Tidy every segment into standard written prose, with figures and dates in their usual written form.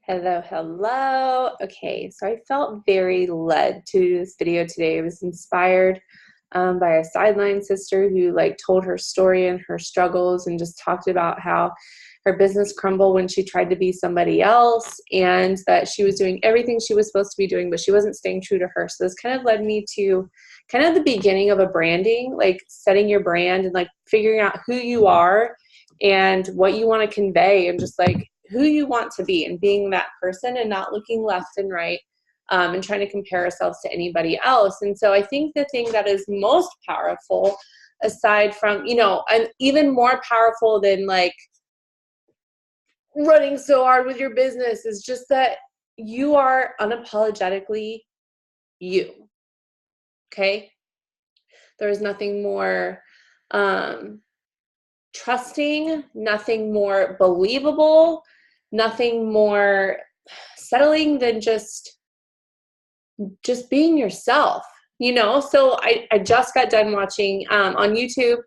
Hello, hello. Okay, so I felt very led to do this video today. I was inspired by a sideline sister who told her story and her struggles and just talked about how her business crumbled when she tried to be somebody else and that she was doing everything she was supposed to be doing, but she wasn't staying true to her. So this kind of led me to kind of the beginning of a branding, like setting your brand and figuring out who you are and what you want to convey and just who you want to be and being that person and not looking left and right and trying to compare ourselves to anybody else. And so I think the thing that is most powerful, aside from, and even more powerful than running so hard with your business, is just that you are unapologetically you. Okay? There is nothing more trusting, nothing more believable, nothing more settling than just being yourself, So I just got done watching on YouTube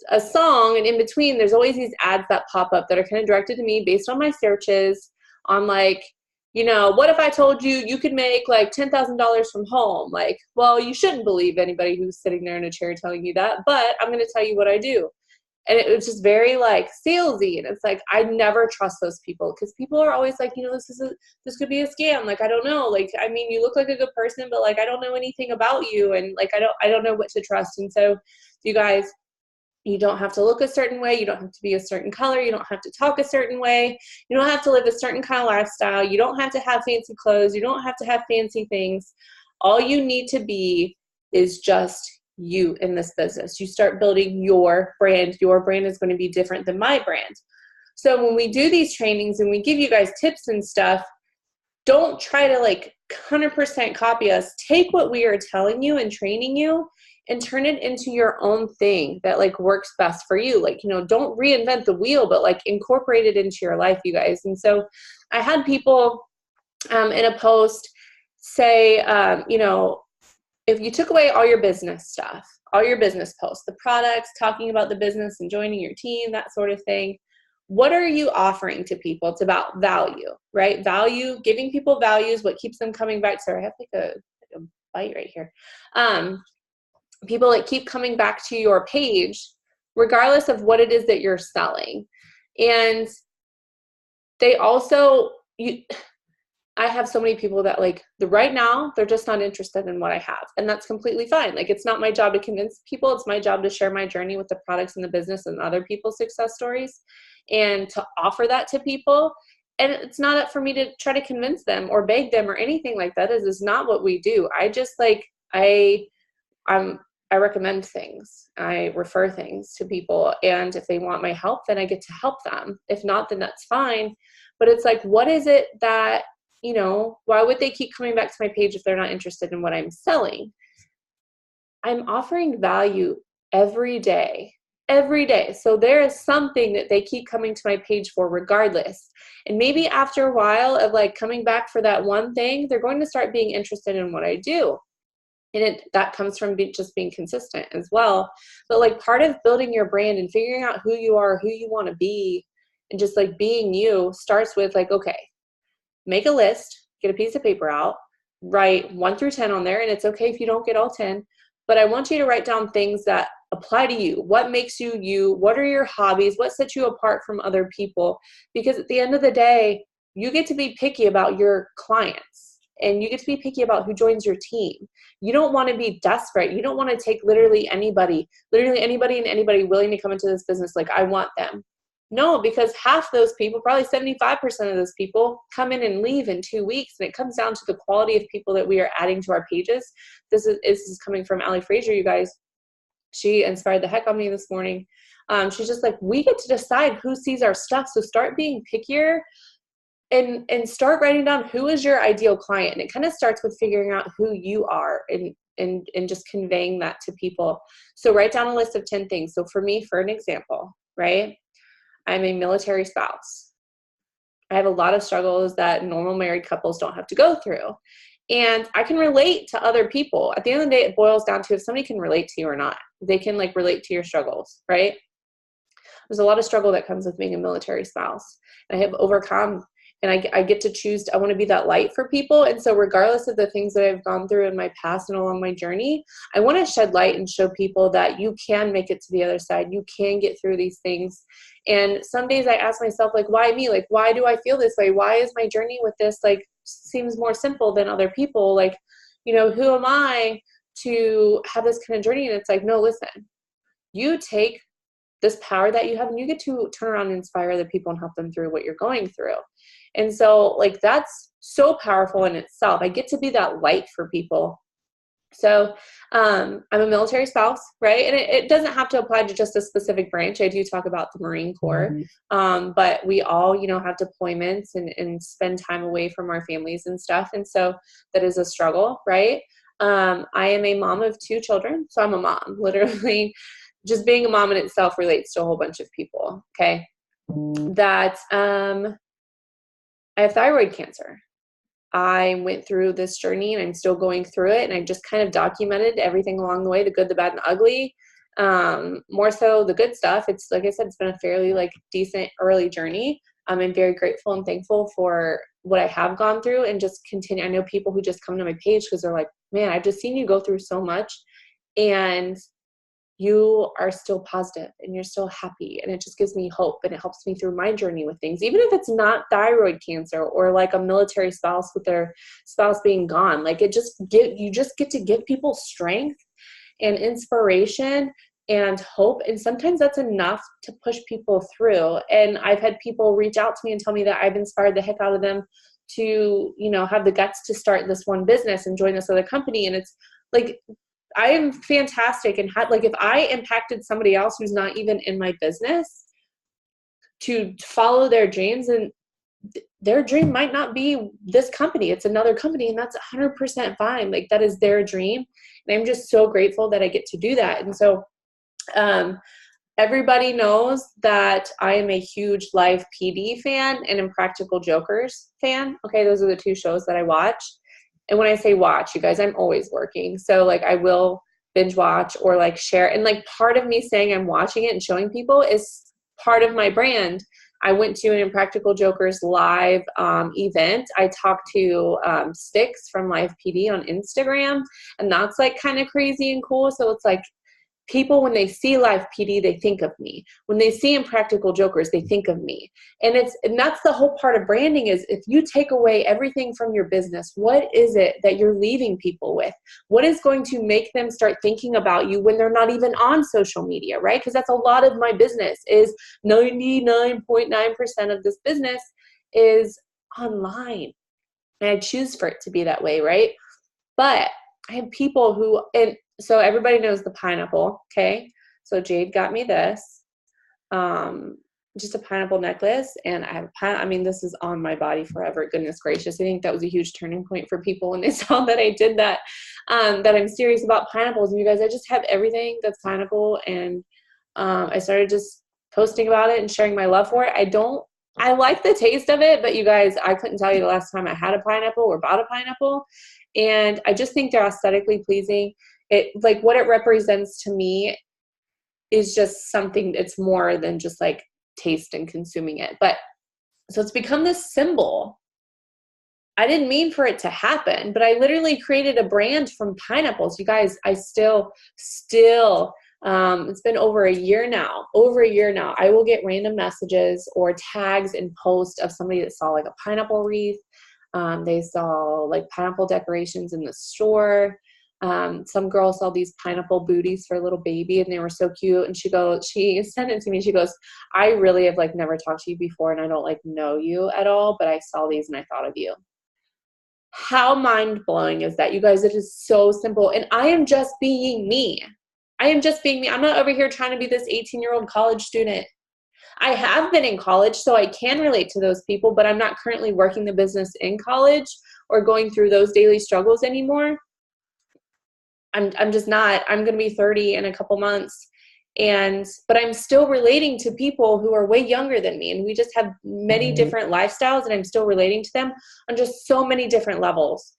a song, and in between there's always these ads that pop up that are kind of directed to me based on my searches on what if I told you you could make $10,000 from home? Well, you shouldn't believe anybody who's sitting there in a chair telling you that, but I'm going to tell you what I do. And it was just very salesy, and it's I never trust those people because people are always this could be a scam. I don't know. I mean, you look like a good person, but I don't know anything about you, and I don't know what to trust. And so, you guys, you don't have to look a certain way. You don't have to be a certain color. You don't have to talk a certain way. You don't have to live a certain kind of lifestyle. You don't have to have fancy clothes. You don't have to have fancy things. All you need to be is just you in this business. You start building your brand. Your brand is going to be different than my brand. So when we do these trainings and we give you guys tips and stuff, don't try to 100% copy us. Take what we are telling you and training you and turn it into your own thing that works best for you. Don't reinvent the wheel, but incorporate it into your life, you guys. And so I had people in a post say, if you took away all your business stuff, all your business posts, the products, talking about the business and joining your team, that sort of thing, what are you offering to people? It's about value, right? Value, giving people values, what keeps them coming back. Sorry, I have a bite right here. People keep coming back to your page, regardless of what it is that you're selling. And they also, I have so many people that right now, they're just not interested in what I have. And that's completely fine. It's not my job to convince people. It's my job to share my journey with the products and the business and other people's success stories and to offer that to people. And it's not up for me to try to convince them or beg them or anything like that. This is not what we do. I just I recommend things. I refer things to people. And if they want my help, then I get to help them. If not, then that's fine. But it's what is it that, why would they keep coming back to my page if they're not interested in what I'm selling? I'm offering value every day. Every day. So there is something that they keep coming to my page for regardless. And maybe after a while of coming back for that one thing, they're going to start being interested in what I do. And that comes from just being consistent as well. But part of building your brand and figuring out who you are, who you want to be, and just being you starts with okay, make a list, get a piece of paper out, write 1 through 10 on there. And it's okay if you don't get all 10, but I want you to write down things that apply to you. What makes you you? What are your hobbies? What sets you apart from other people? Because at the end of the day, you get to be picky about your clients and you get to be picky about who joins your team. You don't want to be desperate. You don't want to take literally anybody and anybody willing to come into this business. I want them. No, because half those people, probably 75% of those people come in and leave in 2 weeks. And it comes down to the quality of people that we are adding to our pages. This is coming from Ali Frazier, you guys. She inspired the heck on me this morning. She's just we get to decide who sees our stuff. So start being pickier and start writing down who is your ideal client. And it kind of starts with figuring out who you are and just conveying that to people. So write down a list of 10 things. So for me, for an example, right? I'm a military spouse. I have a lot of struggles that normal married couples don't have to go through. And I can relate to other people. At the end of the day, it boils down to if somebody can relate to you or not. They can relate to your struggles, right? There's a lot of struggle that comes with being a military spouse. And I have overcome and I get to choose, I want to be that light for people. And so regardless of the things that I've gone through in my past and along my journey, I want to shed light and show people that you can make it to the other side. You can get through these things. And some days I ask myself, like, why me? Like, why do I feel this way? Why is my journey with this, like, seems more simple than other people? Like, you know, who am I to have this kind of journey? And it's like, no, listen, you take this power that you have and you get to turn around and inspire other people and help them through what you're going through. And so, like, that's so powerful in itself. I get to be that light for people. So I'm a military spouse, right? And it doesn't have to apply to just a specific branch. I do talk about the Marine Corps, but we all, you know, have deployments and spend time away from our families and stuff. And so that is a struggle, right? I am a mom of 2 children. So I'm a mom. Literally, just being a mom in itself relates to a whole bunch of people, okay? That I have thyroid cancer. I went through this journey and I'm still going through it. And I just kind of documented everything along the way, the good, the bad, and the ugly. More so the good stuff. It's, like I said, it's been a fairly, like, decent early journey. I'm very grateful and thankful for what I have gone through and just continue. I know people who just come to my page because they're like, man, I've just seen you go through so much and you are still positive and you're still happy. And it just gives me hope and it helps me through my journey with things, even if it's not thyroid cancer or like a military spouse with their spouse being gone. Like, you just get to give people strength and inspiration and hope. And sometimes that's enough to push people through. And I've had people reach out to me and tell me that I've inspired the heck out of them to, you know, have the guts to start this one business and join this other company. And it's like, I am fantastic and like, if I impacted somebody else who's not even in my business to follow their dreams, and their dream might not be this company, it's another company, and that's 100% fine. Like, that is their dream. And I'm just so grateful that I get to do that. And so, everybody knows that I am a huge Live PD fan and Impractical Jokers fan. Okay. Those are the 2 shows that I watch. And when I say watch, you guys, I'm always working. So, like, I will binge watch or, like, share. And, like, part of me saying I'm watching it and showing people is part of my brand. I went to an Impractical Jokers live event. I talked to Sticks from Live PD on Instagram. And that's, like, kind of crazy and cool. So it's like, people, when they see Live PD, they think of me. When they see Impractical Jokers, they think of me. And that's the whole part of branding, is if you take away everything from your business, what is it that you're leaving people with? What is going to make them start thinking about you when they're not even on social media, right? Because that's a lot of my business. Is 99.9% of this business is online. And I choose for it to be that way, right? But I have people who, and so everybody knows the pineapple, okay? So Jade got me this, just a pineapple necklace, and I have this is on my body forever, goodness gracious. I think that was a huge turning point for people when they saw that I did that, that I'm serious about pineapples. And you guys, I just have everything that's pineapple, and I started just posting about it and sharing my love for it. I like the taste of it, but you guys, I couldn't tell you the last time I had a pineapple or bought a pineapple. And I just think they're aesthetically pleasing. It, like, what it represents to me is just something, it's more than just like taste and consuming it. But so it's become this symbol. I didn't mean for it to happen, but I literally created a brand from pineapples. You guys, I still, it's been over a year now. I will get random messages or tags and posts of somebody that saw, like, a pineapple wreath. They saw, like, pineapple decorations in the store. Some girl saw these pineapple booties for a little baby, and they were so cute. And she sent it to me. She goes, I really have, like, never talked to you before, and I don't, like, know you at all, but I saw these and I thought of you. How mind-blowing is that, you guys? It is so simple. And I am just being me. I'm not over here trying to be this 18-year-old college student. I have been in college, so I can relate to those people, but I'm not currently working the business in college or going through those daily struggles anymore. I'm just not. I'm going to be 30 in a couple months, but I'm still relating to people who are way younger than me, and we just have many different lifestyles, and I'm still relating to them on just so many different levels.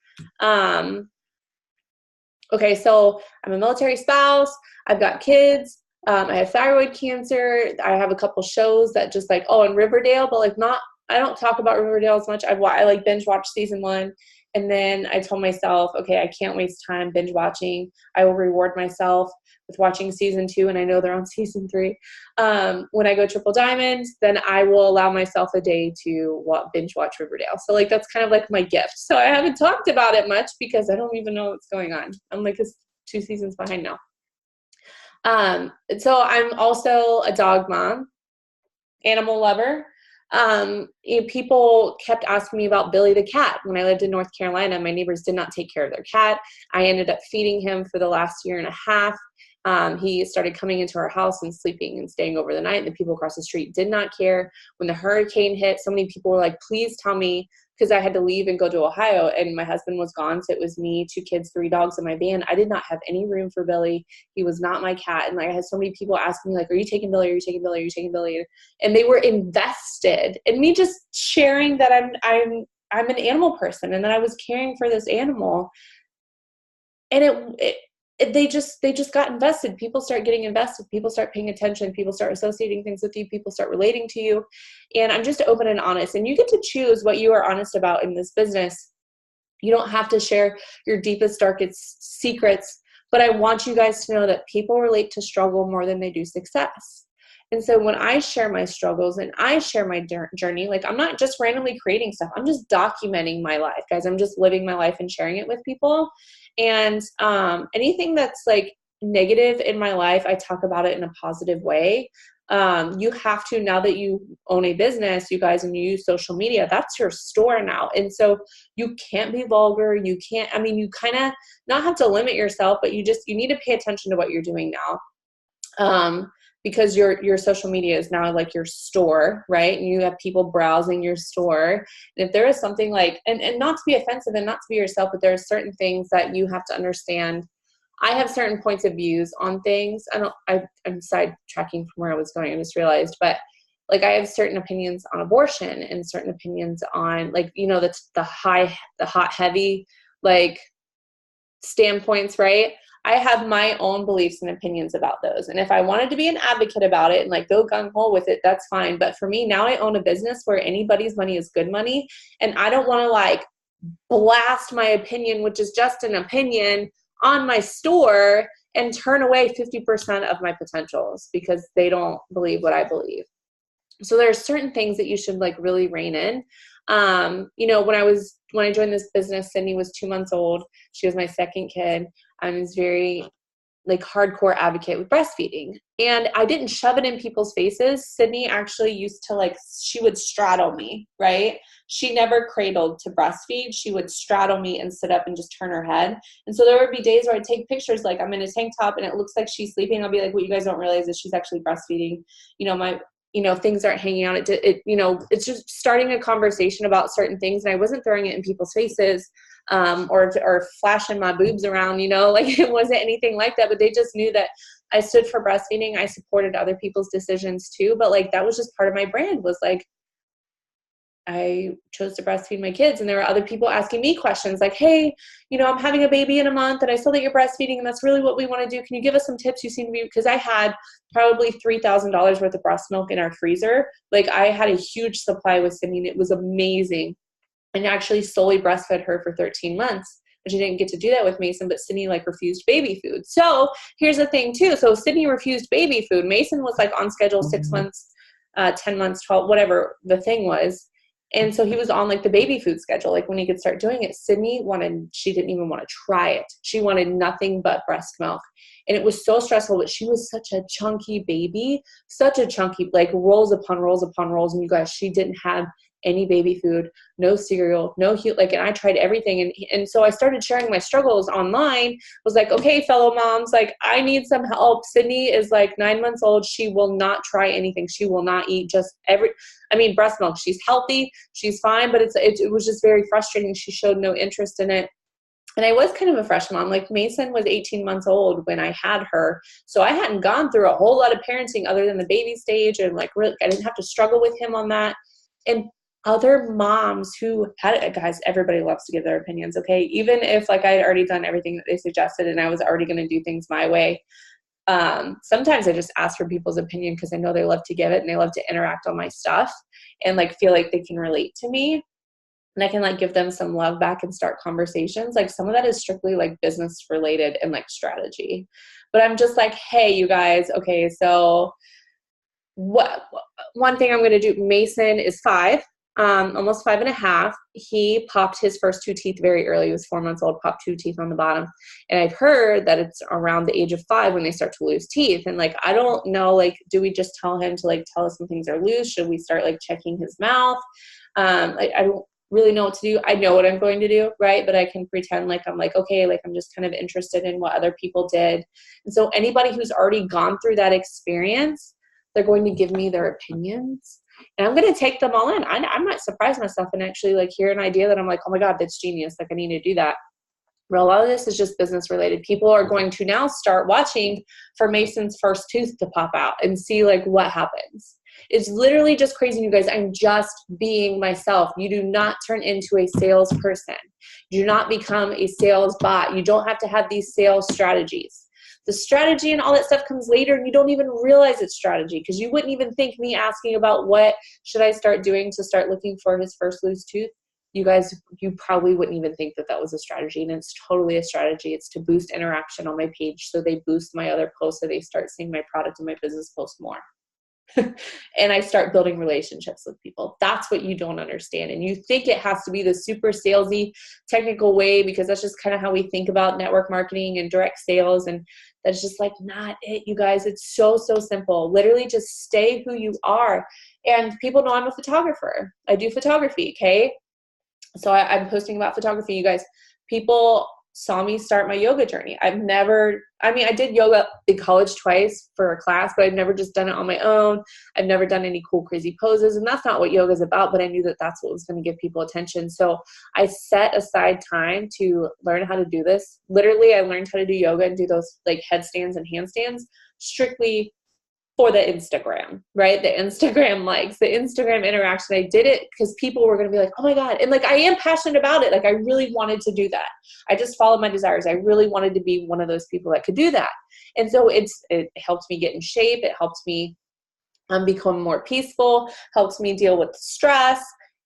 Okay, so I'm a military spouse. I've got kids. I have thyroid cancer. I have a couple shows that just, like, in Riverdale, but, like, don't talk about Riverdale as much. I like binge watched season 1. And then I told myself, okay, I can't waste time binge watching. I will reward myself with watching season 2. And I know they're on season 3. When I go Triple Diamond, then I will allow myself a day to binge watch Riverdale. So like, that's kind of like my gift. So I haven't talked about it much because I don't even know what's going on. I'm like 2 seasons behind now. So I'm also a dog mom, animal lover. People kept asking me about Billy the cat. When I lived in North Carolina, my neighbors did not take care of their cat. I ended up feeding him for the last year and a half. He started coming into our house and sleeping and staying over the night. The people across the street did not care. When the hurricane hit, so many people were like, please tell me, because I had to leave and go to Ohio and my husband was gone. So it was me, 2 kids, 3 dogs in my van. I did not have any room for Billy. He was not my cat. And like, I had so many people asking me like, are you taking Billy? Are you taking Billy? Are you taking Billy? And they were invested in me just sharing that I'm an animal person and that I was caring for this animal. And they just got invested. People start getting invested. People start paying attention. People start associating things with you. People start relating to you. And I'm just open and honest. And you get to choose what you are honest about in this business. You don't have to share your deepest, darkest secrets. But I want you guys to know that people relate to struggle more than they do success. And so when I share my struggles and I share my journey, like I'm not just randomly creating stuff. I'm just documenting my life, guys. I'm just living my life and sharing it with people. And anything that's like negative in my life, I talk about it in a positive way. You have to, now that you own a business, you guys, and you use social media, that's your store now. And so you can't be vulgar. You can't, you kind of not have to limit yourself, but you need to pay attention to what you're doing now. Because your social media is now like your store, right? And you have people browsing your store. And if there is something like, and not to be offensive and not to be yourself, but there are certain things that you have to understand. I have certain points of views on things. I'm sidetracking from where I was going, I just realized, but like I have certain opinions on abortion and certain opinions on like, the hot, heavy, like standpoints, right? I have my own beliefs and opinions about those. And if I wanted to be an advocate about it and like go gung-ho with it, that's fine. But for me, now I own a business where anybody's money is good money. And I don't want to like blast my opinion, which is just an opinion, on my store and turn away 50% of my potentials because they don't believe what I believe. So there are certain things that you should like really rein in. When I joined this business, Sydney was 2 months old. She was my second kid. I was very like hardcore advocate with breastfeeding. And I didn't shove it in people's faces. Sydney actually used to she would straddle me, right? She never cradled to breastfeed. She would straddle me and sit up and just turn her head. And so there would be days where I'd take pictures, like I'm in a tank top and it looks like she's sleeping. I'll be like, what you guys don't realize is she's actually breastfeeding. Things aren't hanging out. It's just starting a conversation about certain things. And I wasn't throwing it in people's faces, or flashing my boobs around, like it wasn't anything like that, but they just knew that I stood for breastfeeding. I supported other people's decisions too. But like, that was just part of my brand, was like, I chose to breastfeed my kids. And there were other people asking me questions like, hey, I'm having a baby in a month and I saw that you're breastfeeding and that's really what we want to do. Can you give us some tips? You seem to be, because I had probably $3,000 worth of breast milk in our freezer. Like I had a huge supply with Sydney and it was amazing. And actually solely breastfed her for 13 months. But she didn't get to do that with Mason, but Sydney refused baby food. So here's the thing too. So Sydney refused baby food. Mason was on schedule 6 months, 10 months, 12, whatever the thing was. And so he was on the baby food schedule, when he could start doing it. Sydney she didn't even want to try it. She wanted nothing but breast milk. And it was so stressful, but she was such a chunky baby, such a chunky, rolls upon rolls upon rolls. And you guys, she didn't have any baby food, no cereal, no and I tried everything. And so I started sharing my struggles online, was okay, fellow moms, I need some help. Sydney is 9 months old. She will not try anything. She will not eat breast milk. She's healthy. She's fine, but it was just very frustrating. She showed no interest in it. And I was kind of a fresh mom. Mason was 18 months old when I had her. So I hadn't gone through a whole lot of parenting other than the baby stage. And really, I didn't have to struggle with him on that. And other moms who had it, guys, everybody loves to give their opinions, okay? Even if I had already done everything that they suggested and I was already going to do things my way, Sometimes I just ask for people's opinion because I know they love to give it and they love to interact on my stuff and like feel like they can relate to me. And I can like give them some love back and start conversations. Like some of that is strictly like business related and like strategy. But I'm just like, hey, you guys, okay, so one thing I'm going to do, Mason is 5, almost 5.5. He popped his first 2 teeth very early. He was 4 months old, popped 2 teeth on the bottom. And I've heard that it's around the age of 5 when they start to lose teeth. And like, I don't know, like, do we just tell him to like, tell us when things are loose? Should we start like checking his mouth? I don't really know what to do. I know what I'm going to do, right? But I can pretend like I'm like, okay, like I'm just kind of interested in what other people did. And so anybody who's already gone through that experience, they're going to give me their opinions and I'm going to take them all in. I might surprise myself and actually like hear an idea that I'm like, oh my God, that's genius. Like I need to do that. But a lot of this is just business related. People are going to now start watching for Mason's first tooth to pop out and see like what happens. It's literally just crazy, you guys. I'm just being myself. You do not turn into a salesperson. You do not become a sales bot. You don't have to have these sales strategies. The strategy and all that stuff comes later and you don't even realize it's strategy because you wouldn't even think me asking about what should I start doing to start looking for his first loose tooth. You guys, you probably wouldn't even think that that was a strategy, and it's totally a strategy. It's to boost interaction on my page so they boost my other posts so they start seeing my product and my business posts more. And I start building relationships with people. That's what you don't understand. And you think it has to be the super salesy technical way because that's just kind of how we think about network marketing and direct sales. And that's just like not it, you guys. It's so, so simple. Literally just stay who you are. And people know I'm a photographer. I do photography, okay? So I'm posting about photography, you guys. People saw me start my yoga journey. I did yoga in college twice for a class, but I've never just done it on my own. I've never done any cool, crazy poses. And that's not what yoga is about, but I knew that that's what was going to give people attention. So I set aside time to learn how to do this. Literally, I learned how to do yoga and do those like headstands and handstands strictly for the Instagram, right? The Instagram likes, the Instagram interaction. I did it because people were going to be like, oh my God. And like, I am passionate about it. Like I really wanted to do that. I just followed my desires. I really wanted to be one of those people that could do that. And so it helped me get in shape. It helped me become more peaceful, helped me deal with stress.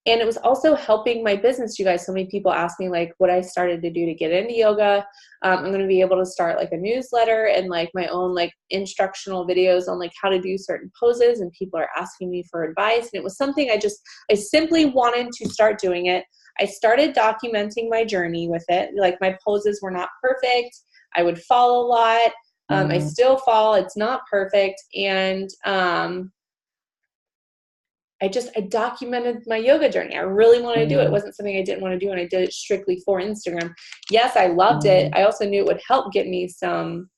And it was also helping my business, you guys. So many people ask me like what I started to do to get into yoga. I'm going to be able to start like a newsletter and like my own like instructional videos on like how to do certain poses. And people are asking me for advice. And it was something I simply wanted to start doing it. I started documenting my journey with it. Like my poses were not perfect. I would fall a lot. I still fall. It's not perfect. And, I documented my yoga journey. I really wanted to do it. It wasn't something I didn't want to do, and I did it strictly for Instagram. Yes, I loved it. I also knew it would help get me some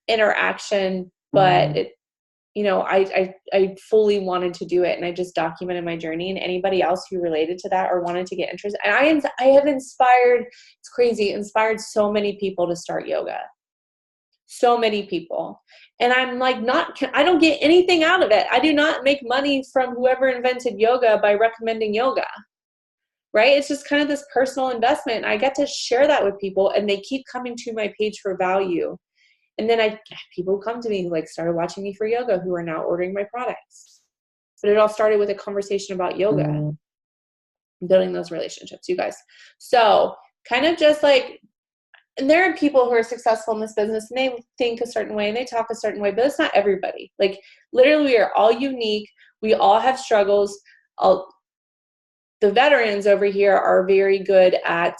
interaction, but I fully wanted to do it, and I just documented my journey. And anybody else who related to that or wanted to get interested, and I have inspired. It's crazy. Inspired so many people to start yoga. So many people. And I'm like, I don't get anything out of it. I do not make money from whoever invented yoga by recommending yoga, right? It's just kind of this personal investment. I get to share that with people and they keep coming to my page for value. And then people come to me who like started watching me for yoga who are now ordering my products. But it all started with a conversation about yoga, building those relationships, you guys. So kind of just like, and there are people who are successful in this business and they think a certain way and they talk a certain way, but it's not everybody. Like literally we are all unique. We all have struggles. The veterans over here are very good at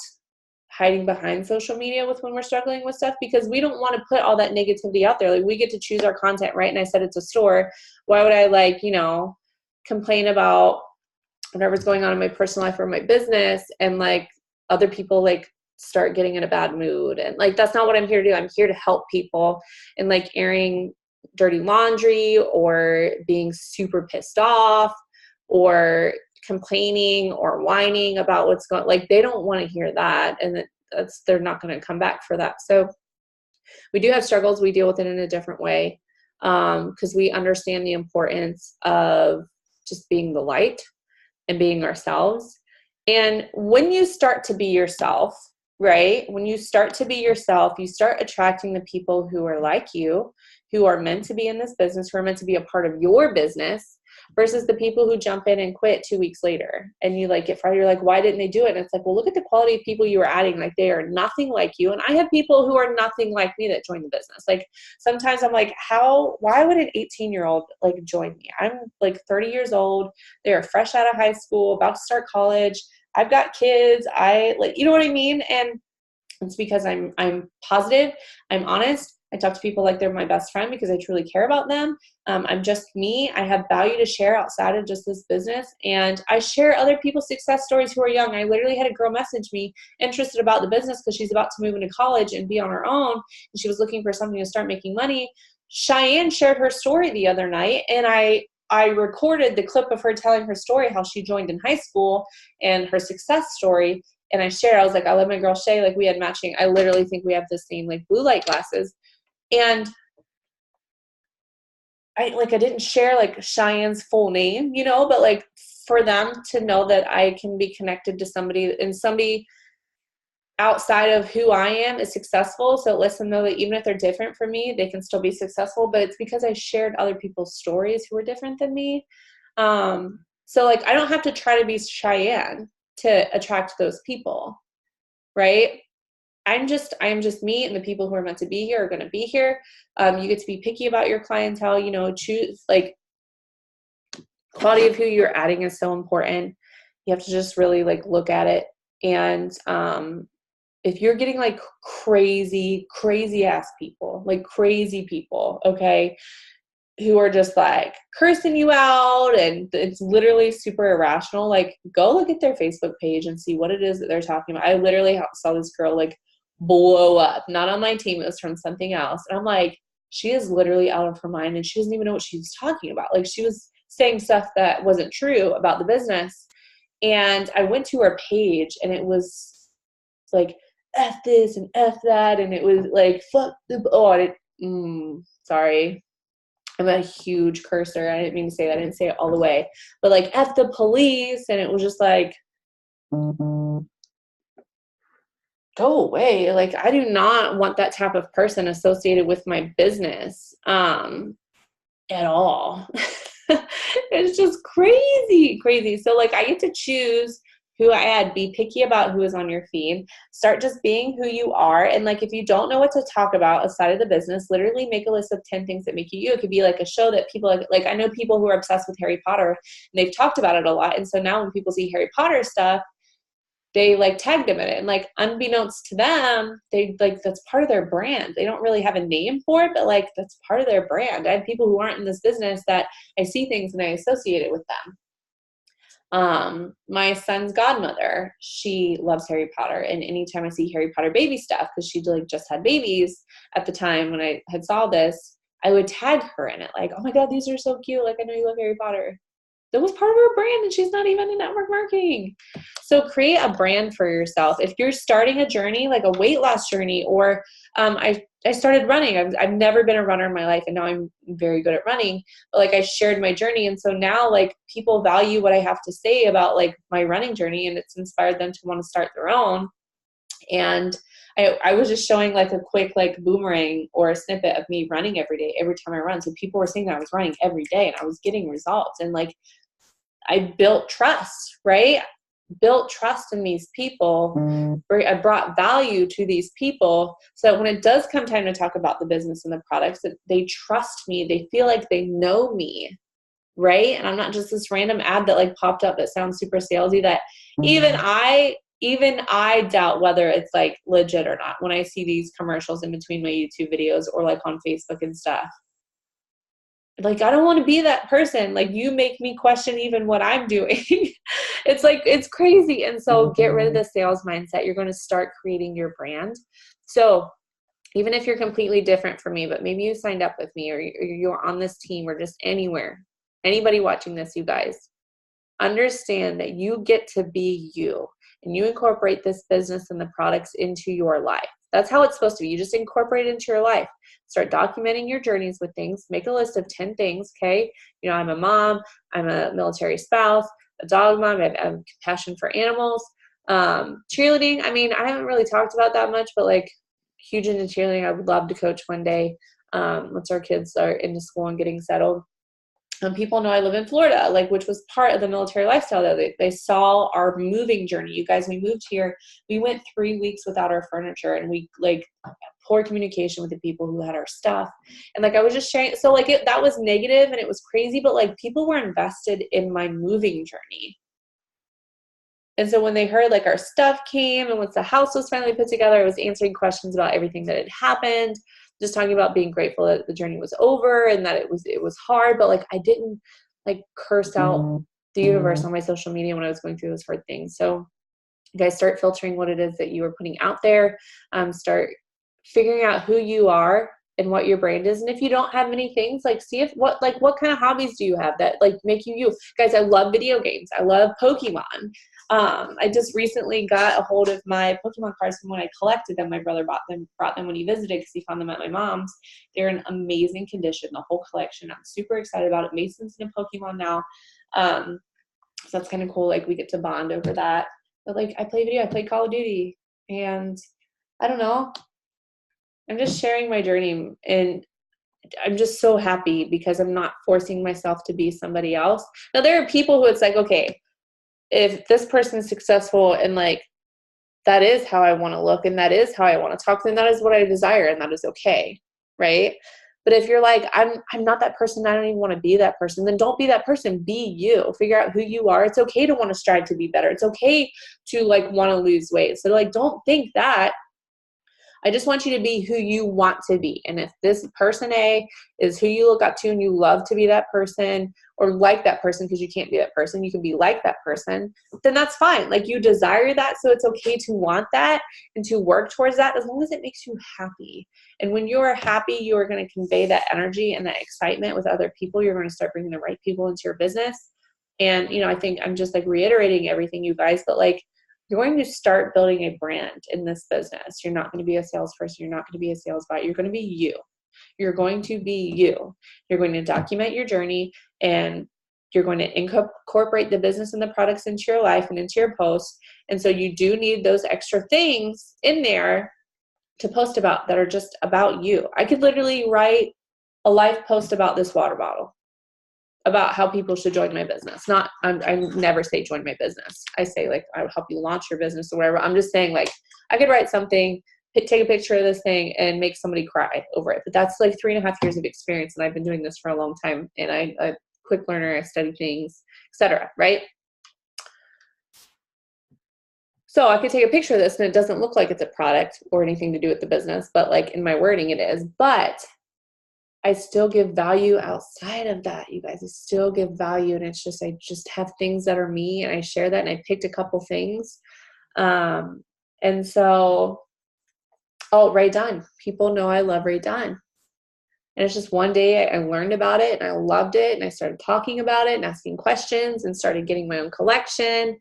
hiding behind social media with when we're struggling with stuff because we don't want to put all that negativity out there. Like we get to choose our content, right? And I said it's a store. Why would I complain about whatever's going on in my personal life or my business and like other people like start getting in a bad mood? And like that's not what I'm here to do. I'm here to help people, and like airing dirty laundry or being super pissed off or complaining or whining about what's going, like they don't want to hear that, and they're not going to come back for that. So we do have struggles. We deal with it in a different way because we understand the importance of just being the light and being ourselves. And when you start to be yourself, right? When you start to be yourself, you start attracting the people who are like you, who are meant to be in this business, who are meant to be a part of your business, versus the people who jump in and quit 2 weeks later. And you like get fried. You're like, why didn't they do it? And it's like, well, look at the quality of people you were adding. Like, they are nothing like you. And I have people who are nothing like me that join the business. Like, sometimes I'm like, why would an 18-year-old like join me? I'm like 30 years old. They're fresh out of high school, about to start college. I've got kids. I like, you know what I mean? And it's because I'm positive. I'm honest. I talk to people like they're my best friend because I truly care about them. I'm just me. I have value to share outside of just this business. And I share other people's success stories who are young. I literally had a girl message me interested about the business because she's about to move into college and be on her own. And she was looking for something to start making money. Cheyenne shared her story the other night, and I recorded the clip of her telling her story, how she joined in high school and her success story. And I shared, I was like, I love my girl Shay. Like, we had matching, I literally think we have the same like blue light glasses. And I didn't share like Cheyenne's full name, you know, but like for them to know that I can be connected to somebody, and somebody outside of who I am is successful. So it lets them know that even if they're different from me, they can still be successful. But it's because I shared other people's stories who are different than me. So like, I don't have to try to be Cheyenne to attract those people, right? I'm just me, and the people who are meant to be here are going to be here. You get to be picky about your clientele, you know, choose like quality of who you're adding is so important. You have to just really like look at it. And, if you're getting like crazy ass people, like crazy people, okay, who are just like cursing you out and it's literally super irrational, like go look at their Facebook page and see what it is that they're talking about. I literally saw this girl like blow up, not on my team, it was from something else. And I'm like, she is literally out of her mind and she doesn't even know what she's talking about. Like, she was saying stuff that wasn't true about the business. And I went to her page and it was like, F this and F that. And it was like, fuck the, sorry. I'm a huge cursor. I didn't mean to say that. I didn't say it all the way. But like, F the police. And it was just like, go away. Like, I do not want that type of person associated with my business at all. It's just crazy. So like, I get to choose who I add. Be picky about who is on your feed. Start just being who you are. And like, if you don't know what to talk about aside of the business, literally make a list of 10 things that make you you. It could be like a show that people like I know people who are obsessed with Harry Potter and they've talked about it a lot. And so now when people see Harry Potter stuff, they like tag them in it. And like, unbeknownst to them, they like, that's part of their brand. They don't really have a name for it, but like, that's part of their brand. I have people who aren't in this business that I see things and I associate it with them. My son's godmother, she loves Harry Potter. And anytime I see Harry Potter baby stuff, because she like just had babies at the time when I had saw this, I would tag her in it. Like, oh my God, these are so cute. Like, I know you love Harry Potter. That was part of her brand and she's not even in network marketing. So create a brand for yourself. If you're starting a journey, like a weight loss journey, or I started running. I've never been a runner in my life and now I'm very good at running, but like, I shared my journey. And so now like, people value what I have to say about like my running journey, and it's inspired them to want to start their own. And I was just showing like a quick like boomerang or a snippet of me running every day, every time I run. So people were saying that I was running every day and I was getting results. And like, I built trust, right? Built trust in these people. I brought value to these people so that when it does come time to talk about the business and the products, that they trust me. They feel like they know me, right? And I'm not just this random ad that like popped up that sounds super salesy that even I doubt whether it's like legit or not when I see these commercials in between my YouTube videos or like on Facebook and stuff. Like, I don't want to be that person. Like, you make me question even what I'm doing. It's like, it's crazy. And so get rid of the sales mindset. You're going to start creating your brand. So even if you're completely different from me, but maybe you signed up with me or you're on this team or just anywhere, anybody watching this, you guys, understand that you get to be you and you incorporate this business and the products into your life. That's how it's supposed to be. You just incorporate it into your life. Start documenting your journeys with things. Make a list of 10 things, okay? You know, I'm a mom. I'm a military spouse, a dog mom. I have compassion for animals. Cheerleading, I mean, I haven't really talked about that much, but like huge into cheerleading. I would love to coach one day, once our kids are into school and getting settled. People know I live in Florida, like, which was part of the military lifestyle. That they saw our moving journey. You guys, we moved here. We went 3 weeks without our furniture, and we like poor communication with the people who had our stuff. And like, I was just sharing. So like, that was negative and it was crazy, but like, people were invested in my moving journey. And so when they heard like our stuff came and once the house was finally put together, I was answering questions about everything that had happened, just talking about being grateful that the journey was over and that it was hard, but like I didn't like curse out the universe on my social media when I was going through those hard things. So you guys, start filtering what it is that you are putting out there. Start figuring out who you are and what your brand is. And if you don't have many things, like see if what kind of hobbies do you have that like make you. Guys, I love video games. I love Pokemon. I just recently got a hold of my Pokemon cards from when I collected them. My brother brought them when he visited because he found them at my mom's. They're in amazing condition, the whole collection. I'm super excited about it. Mason's in Pokemon now. So that's kind of cool. Like we get to bond over that. But like I play Call of Duty, and I don't know. I'm just sharing my journey, and I'm just so happy because I'm not forcing myself to be somebody else. Now there are people who it's like, okay, if this person is successful and like that is how I want to look and that is how I want to talk, then that is what I desire and that is okay, right? But if you're like, I'm not that person, I don't even want to be that person, then don't be that person. Be you. Figure out who you are. It's okay to want to strive to be better. It's okay to like want to lose weight. So like, don't think that. I just want you to be who you want to be. And if this person A is who you look up to and you love to be that person or like that person, because you can't be that person, you can be like that person, then that's fine. Like you desire that. So it's okay to want that and to work towards that as long as it makes you happy. And when you are happy, you are going to convey that energy and that excitement with other people. You're going to start bringing the right people into your business. And, you know, I think I'm just like reiterating everything, you guys, but like, you're going to start building a brand in this business. You're not going to be a salesperson. You're not going to be a sales bot. You're going to be you. You're going to be you. You're going to document your journey, and you're going to incorporate the business and the products into your life and into your posts. And so you do need those extra things in there to post about that are just about you. I could literally write a life post about this water bottle, about how people should join my business. Not, I never say join my business. I say like, I would help you launch your business or whatever. I'm just saying like, I could write something, take a picture of this thing and make somebody cry over it. But that's like 3.5 years of experience. And I've been doing this for a long time. And I'm a quick learner. I study things, etc. Right? So I could take a picture of this and it doesn't look like it's a product or anything to do with the business, but like in my wording it is. But I still give value outside of that, you guys. I still give value, and it's just, I just have things that are me, and I share that, and I picked a couple things. And so, Rae Dunn. People know I love Rae Dunn. And it's just one day I learned about it, and I loved it, and I started talking about it and asking questions and started getting my own collection.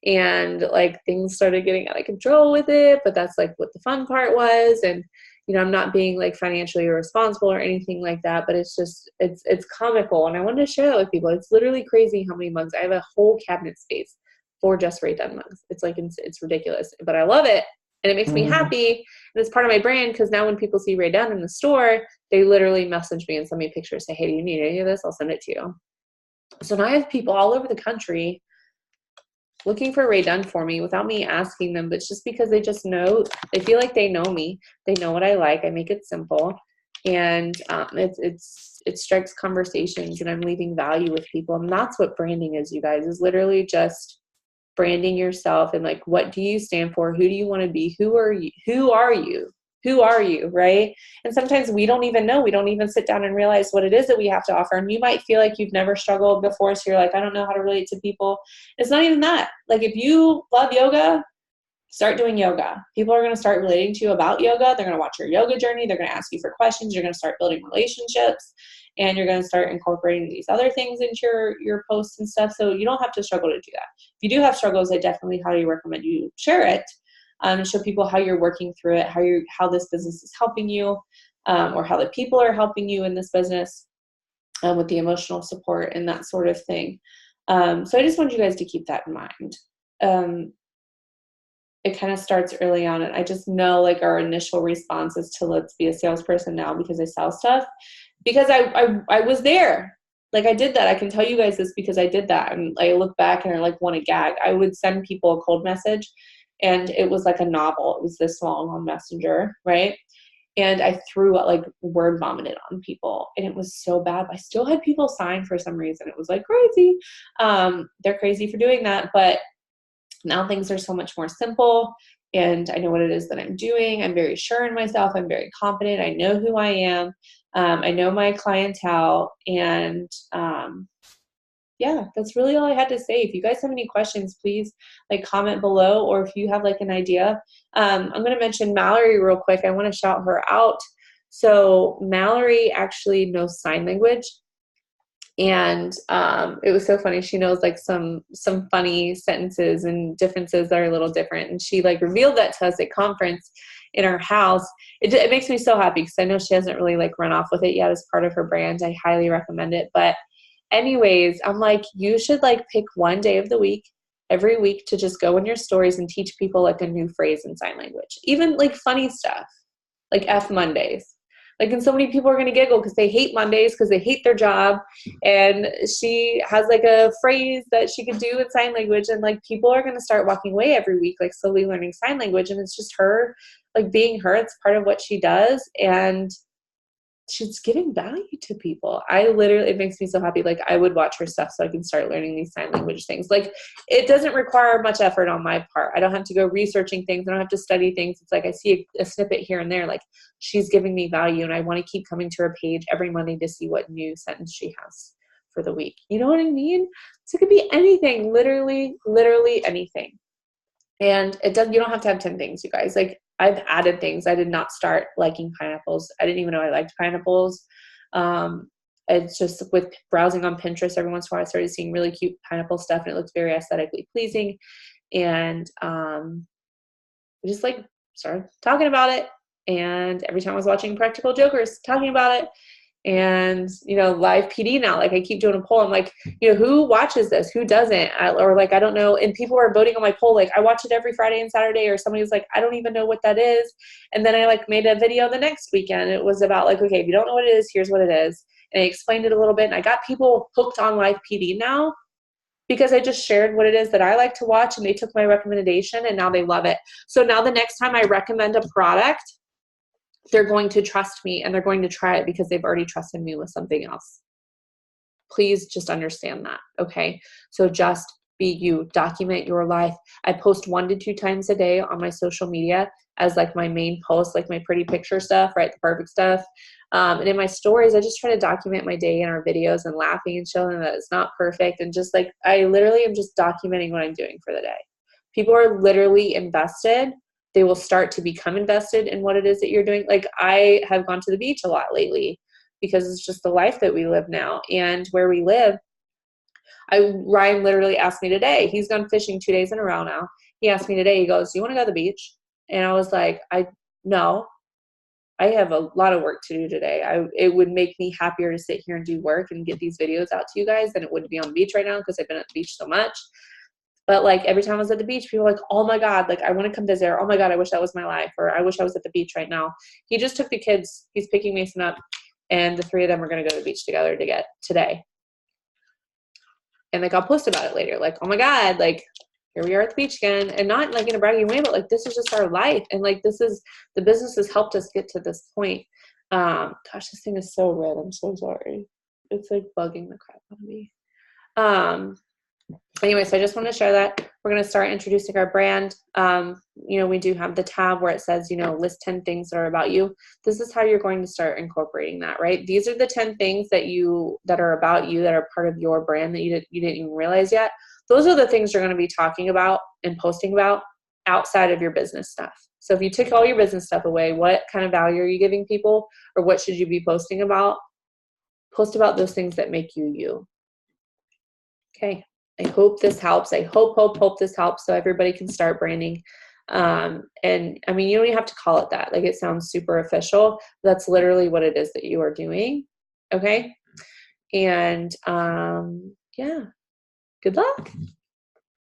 And like things started getting out of control with it, but that's like what the fun part was. And you know, I'm not being like financially irresponsible or anything like that, but it's just, it's comical. And I wanted to share that with people. It's literally crazy how many mugs. I have a whole cabinet space for just Rae Dunn mugs. It's like, it's ridiculous, but I love it. And it makes me happy. And it's part of my brand, because now when people see Rae Dunn in the store, they literally message me and send me pictures, say, hey, do you need any of this? I'll send it to you. So now I have people all over the country looking for Rae Dunn for me without me asking them, but it's just because they just know, they feel like they know me. They know what I like. I make it simple, and it strikes conversations, and I'm leaving value with people. And that's what branding is, you guys, is literally just branding yourself and like, what do you stand for? Who do you want to be? Who are you? Who are you? Who are you, right? And sometimes we don't even know. We don't even sit down and realize what it is that we have to offer. And you might feel like you've never struggled before, so you're like, I don't know how to relate to people. It's not even that. Like, if you love yoga, start doing yoga. People are going to start relating to you about yoga. They're going to watch your yoga journey. They're going to ask you for questions. You're going to start building relationships, and you're going to start incorporating these other things into your posts and stuff. So you don't have to struggle to do that. If you do have struggles, I definitely highly recommend you share it. And show people how you're working through it, how this business is helping you, or how the people are helping you in this business with the emotional support and that sort of thing. So I just want you guys to keep that in mind. it kind of starts early on. And I just know like our initial response is to let's be a salesperson now because I sell stuff. Because I was there. Like I did that. I can tell you guys this because I did that. And I look back and I like want to gag. I would send people a cold message and it was like a novel. It was this long on Messenger, right? And I threw like word vomited on people and it was so bad. I still had people sign for some reason. It was like crazy. They're crazy for doing that, but now things are so much more simple and I know what it is that I'm doing. I'm very sure in myself. I'm very confident. I know who I am. I know my clientele and, yeah, that's really all I had to say. If you guys have any questions, please like comment below, or if you have like an idea. I'm going to mention Mallory real quick. I want to shout her out. So Mallory actually knows sign language. And it was so funny. She knows like some funny sentences and differences that are a little different. And she like revealed that to us at conference in our house. It makes me so happy because I know she hasn't really like run off with it yet as part of her brand. I highly recommend it. But anyways, I'm like, you should like pick one day of the week, every week, to just go in your stories and teach people like a new phrase in sign language, even like funny stuff, like F Mondays. Like, and so many people are going to giggle because they hate Mondays because they hate their job. And she has like a phrase that she could do in sign language. And like people are going to start walking away every week, like slowly learning sign language. And it's just her, like being her. It's part of what she does. And she's giving value to people. It makes me so happy. Like I would watch her stuff so I can start learning these sign language things. Like it doesn't require much effort on my part. I don't have to go researching things. I don't have to study things. It's like I see a snippet here and there. Like she's giving me value and I want to keep coming to her page every Monday to see what new sentence she has for the week. You know what I mean? So it could be anything, literally anything. And you don't have to have 10 things, you guys. Like I've added things. I did not start liking pineapples. I didn't even know I liked pineapples. It's just with browsing on Pinterest, every once in a while I started seeing really cute pineapple stuff and it looks very aesthetically pleasing. And I just like started talking about it. And every time I was watching Practical Jokers talking about it, and live PD now, like I keep doing a poll. I'm like, who watches this, who doesn't, or like I don't know, and people are voting on my poll. Like I watch it every Friday and Saturday, or somebody was like, I don't even know what that is. And then I like made a video the next weekend. It was about like, okay, if you don't know what it is, here's what it is. And I explained it a little bit, and I got people hooked on live PD now because I just shared what it is that I like to watch, and they took my recommendation and now they love it. So now the next time I recommend a product, they're going to trust me and they're going to try it because they've already trusted me with something else. Please just understand that, okay? So just be you. Document your life. I post 1 to 2 times a day on my social media as like my main post, like my pretty picture stuff, right? The perfect stuff. And in my stories, I just try to document my day in our videos and laughing and showing them that it's not perfect. And just like, I literally am just documenting what I'm doing for the day. People are literally invested. They will start to become invested in what it is that you're doing. Like I have gone to the beach a lot lately because it's just the life that we live now. And where we live, Ryan literally asked me today, he's gone fishing 2 days in a row now. He asked me today, he goes, do you want to go to the beach? And I was like, no, I have a lot of work to do today. It would make me happier to sit here and do work and get these videos out to you guys than it would be on the beach right now because I've been at the beach so much. But like every time I was at the beach, people were like, oh my God, like I want to come visit. Or, oh my God, I wish that was my life. Or I wish I was at the beach right now. He just took the kids. He's picking Mason up. And the 3 of them are going to go to the beach together today. And like I'll post about it later. Like, oh my God, like here we are at the beach again. And not like in a bragging way, but like this is just our life. And like the business has helped us get to this point. Gosh, this thing is so red. I'm so sorry. It's like bugging the crap out of me. Anyway, so I just want to share that. We're going to start introducing our brand. We do have the tab where it says, list 10 things that are about you. This is how you're going to start incorporating that, right? These are the 10 things that are about you, that are part of your brand that you didn't even realize yet. Those are the things you're going to be talking about and posting about outside of your business stuff. So if you took all your business stuff away, what kind of value are you giving people, or what should you be posting about? Post about those things that make you you. Okay. I hope this helps. I hope this helps so everybody can start branding. And I mean, you don't even have to call it that. Like it sounds super official. That's literally what it is that you are doing. Okay. And yeah, good luck.